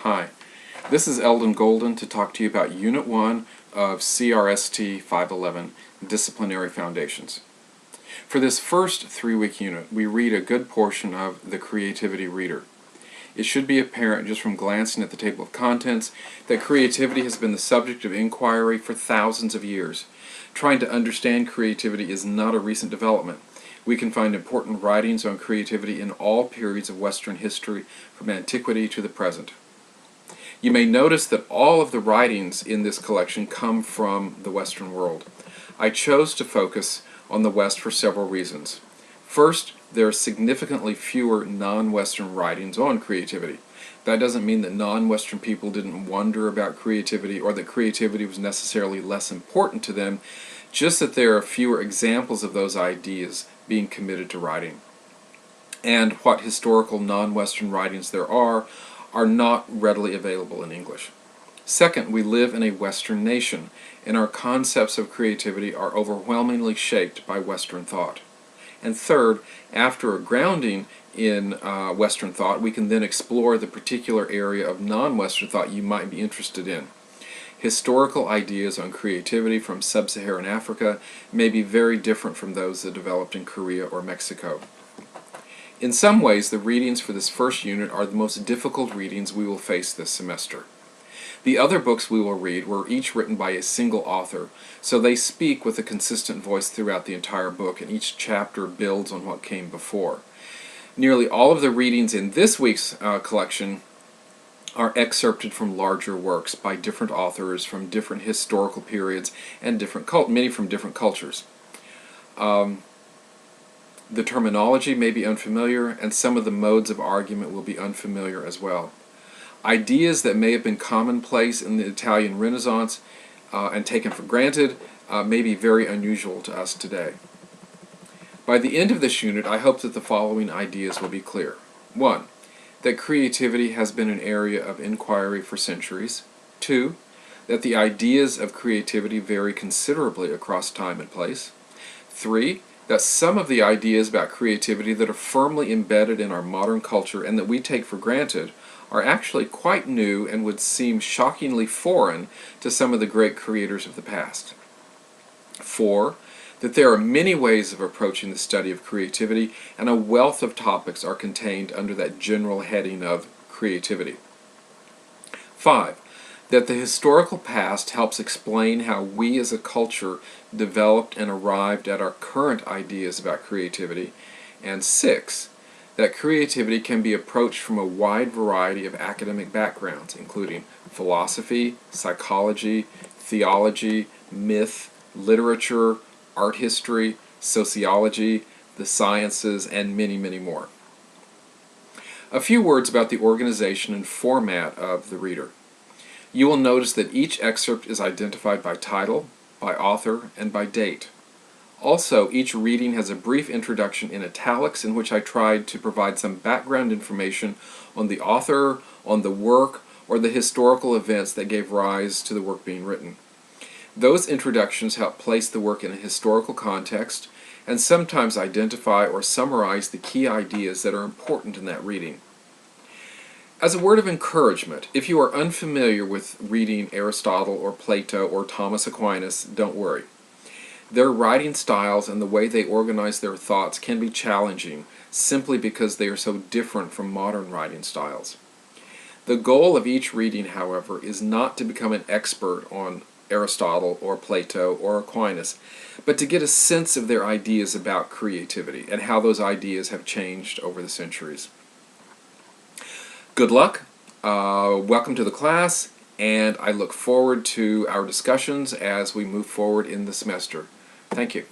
Hi, this is Elden Golden to talk to you about Unit 1 of CRST 511, Disciplinary Foundations. For this first 3-week unit, we read a good portion of The Creativity Reader. It should be apparent just from glancing at the table of contents that creativity has been the subject of inquiry for thousands of years. Trying to understand creativity is not a recent development. We can find important writings on creativity in all periods of Western history, from antiquity to the present. You may notice that all of the writings in this collection come from the Western world. I chose to focus on the West for several reasons. First, there are significantly fewer non-Western writings on creativity. That doesn't mean that non-Western people didn't wonder about creativity or that creativity was necessarily less important to them, just that there are fewer examples of those ideas being committed to writing. And what historical non-Western writings there are not readily available in English. Second, we live in a Western nation, and our concepts of creativity are overwhelmingly shaped by Western thought. And third, after a grounding in Western thought, we can then explore the particular area of non-Western thought you might be interested in. Historical ideas on creativity from sub-Saharan Africa may be very different from those that developed in Korea or Mexico. In some ways, the readings for this first unit are the most difficult readings we will face this semester. The other books we will read were each written by a single author, so they speak with a consistent voice throughout the entire book, and each chapter builds on what came before. Nearly all of the readings in this week's collection are excerpted from larger works by different authors from different historical periods and many from different cultures. The terminology may be unfamiliar, and some of the modes of argument will be unfamiliar as well. Ideas that may have been commonplace in the Italian Renaissance and taken for granted may be very unusual to us today. By the end of this unit, I hope that the following ideas will be clear. 1. That creativity has been an area of inquiry for centuries. 2. That the ideas of creativity vary considerably across time and place. 3. That some of the ideas about creativity that are firmly embedded in our modern culture and that we take for granted are actually quite new and would seem shockingly foreign to some of the great creators of the past. 4. That there are many ways of approaching the study of creativity, and a wealth of topics are contained under that general heading of creativity. 5. That the historical past helps explain how we as a culture developed and arrived at our current ideas about creativity. And 6. That creativity can be approached from a wide variety of academic backgrounds, including philosophy, psychology, theology, myth, literature, art history, sociology, the sciences, and many, many more. A few words about the organization and format of the reader. You will notice that each excerpt is identified by title, by author, and by date. Also, each reading has a brief introduction in italics in which I tried to provide some background information on the author, on the work, or the historical events that gave rise to the work being written. Those introductions help place the work in a historical context and sometimes identify or summarize the key ideas that are important in that reading. As a word of encouragement, if you are unfamiliar with reading Aristotle or Plato or Thomas Aquinas, don't worry. Their writing styles and the way they organize their thoughts can be challenging simply because they are so different from modern writing styles. The goal of each reading, however, is not to become an expert on Aristotle or Plato or Aquinas, but to get a sense of their ideas about creativity and how those ideas have changed over the centuries. Good luck, welcome to the class, and I look forward to our discussions as we move forward in the semester. Thank you.